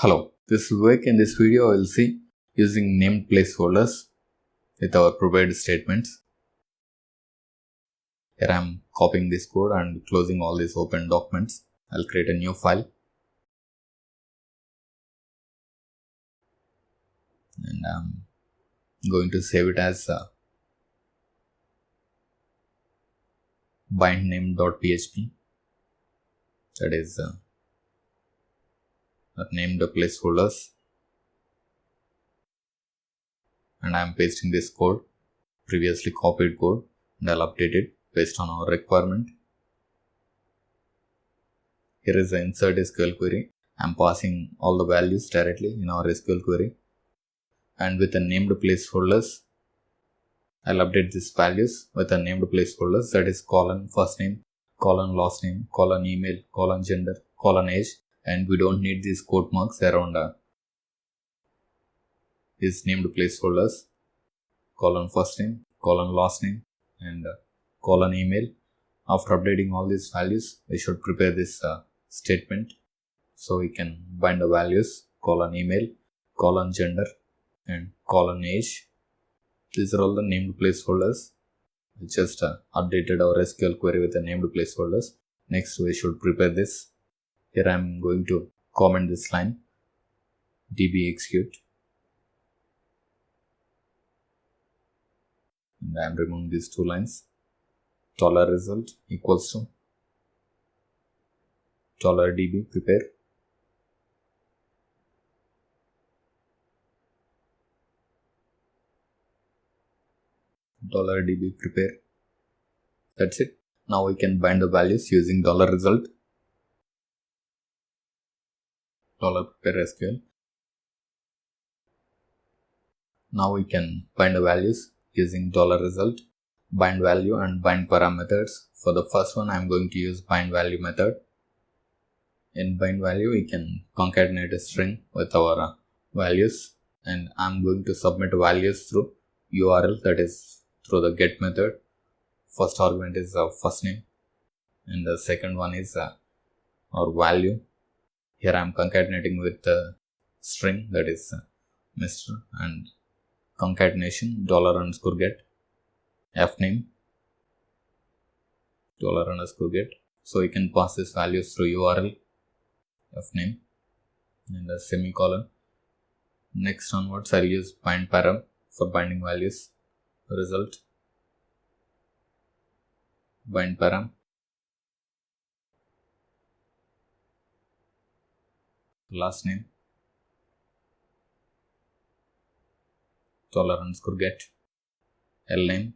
Hello, this is Vivek. In this video, I will see using named placeholders with our provided statements. Here I am copying this code and closing all these open documents. I'll create a new file and I'm going to save it as bindName.php. That is named placeholders, and I am pasting this code, previously copied code, and I'll update it based on our requirement. Here is the insert SQL query. I am passing all the values directly in our SQL query, and with the named placeholders, I'll update these values with the named placeholders, that is colon first name, colon last name, colon email, colon gender, colon age, and we don't need these quote marks around these named placeholders, colon first name, colon last name, and colon email. After updating all these values, we should prepare this statement so we can bind the values colon email, colon gender, and colon age. These are all the named placeholders. We just updated our SQL query with the named placeholders. Next, we should prepare this. Here I am going to comment this line, db execute, and I am removing these two lines. $result equals to $db prepare, $db prepare. That's it. Now we can bind the values using $result, $prepare SQL. Now we can bind the values using $result, bind value, and bind param methods. For the first one, I am going to use bind value method. In bind value, we can concatenate a string with our values, and I am going to submit values through URL, that is through the get method. First argument is first name, and the second one is our value. Here I am concatenating with the string, that is Mr., and concatenation $_get fname $_get. So we can pass these values through URL, fname, and a semicolon. Next onwards, I'll use bind param for binding values. Result, bind param, last name, $_get lname,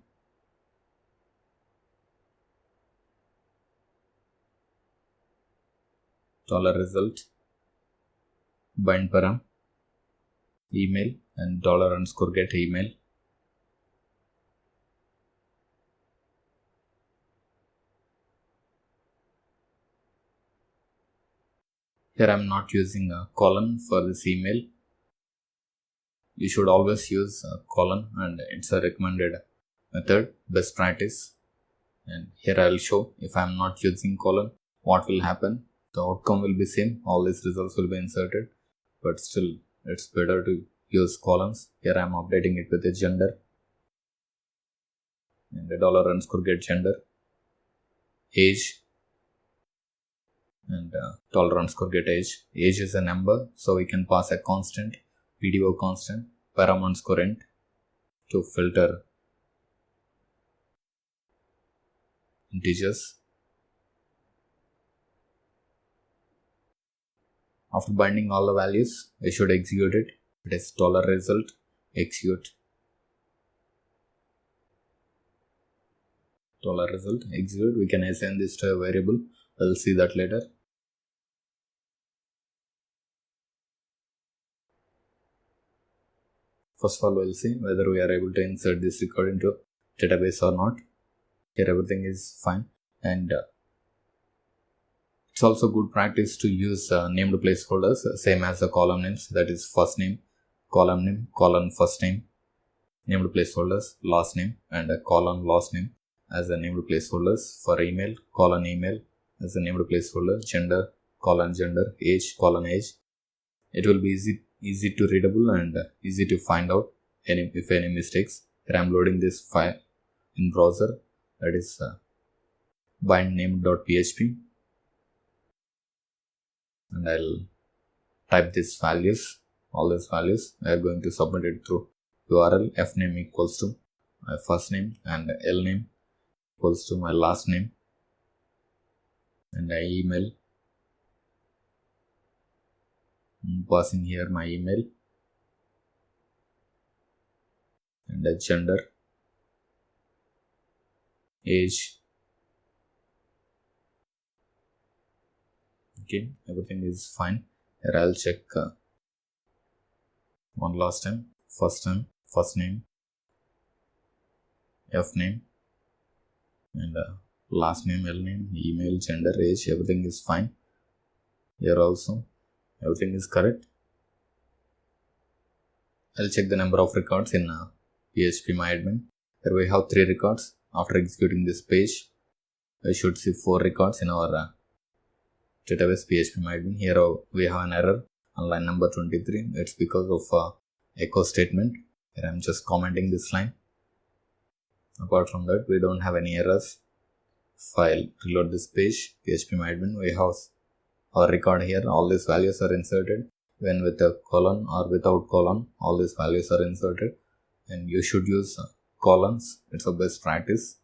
$result, bind param, email, and $_get email. Here I am not using a colon for this email. You should always use a colon, and it's a recommended method, best practice. And here I will show if I am not using colon, what will happen. The outcome will be same, all these results will be inserted, but still it's better to use columns. Here I am updating it with a gender, and the $_get gender, age, and $_get age. Age is a number, so we can pass a constant, PDO constant, param_int, to filter integers. After binding all the values, we should execute it. It is $result execute, $result execute. We can assign this to a variable. We'll see that later. First of all, we'll see whether we are able to insert this record into database or not. Here everything is fine, and it's also good practice to use named placeholders, same as the column names, that is first name, colon first name, named placeholders, last name, and a colon last name as the named placeholders. For email, colon email as the named placeholder, gender, colon gender, age, colon age. It will be easy to readable and easy to find out if any mistakes. Here I am loading this file in browser, that is bindname.php, and I'll type these values, all these values. We are going to submit it through URL fname equals to my first name and lname equals to my last name, and I email. I'm passing here my email, and a gender, age. Okay, everything is fine. Here I'll check one last time. First name, f name, and last name, l name, email, gender, age. Everything is fine. Here also everything is correct. I'll check the number of records in PHP MyAdmin. Here we have 3 records. After executing this page, I should see 4 records in our database PHP MyAdmin. Here we have an error on line number 23. It's because of echo statement. Here I'm just commenting this line. Apart from that, we don't have any errors. If I'll reload this page, PHP MyAdmin, we have our record here. All these values are inserted. When with a colon or without colon, all these values are inserted. And you should use colons. It's a best practice.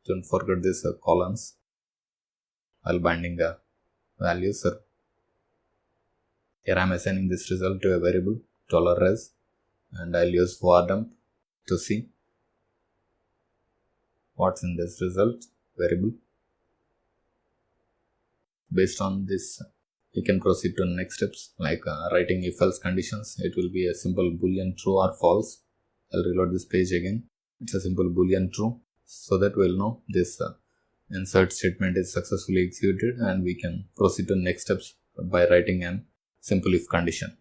Don't forget this colons while binding the values. Here I am assigning this result to a variable $res, and I'll use var dump to see what's in this result variable. Based on this, you can proceed to next steps like writing if else conditions. It will be a simple boolean true or false. I'll reload this page again. It's a simple boolean true, so that we'll know this insert statement is successfully executed, and we can proceed to next steps by writing an simple if condition.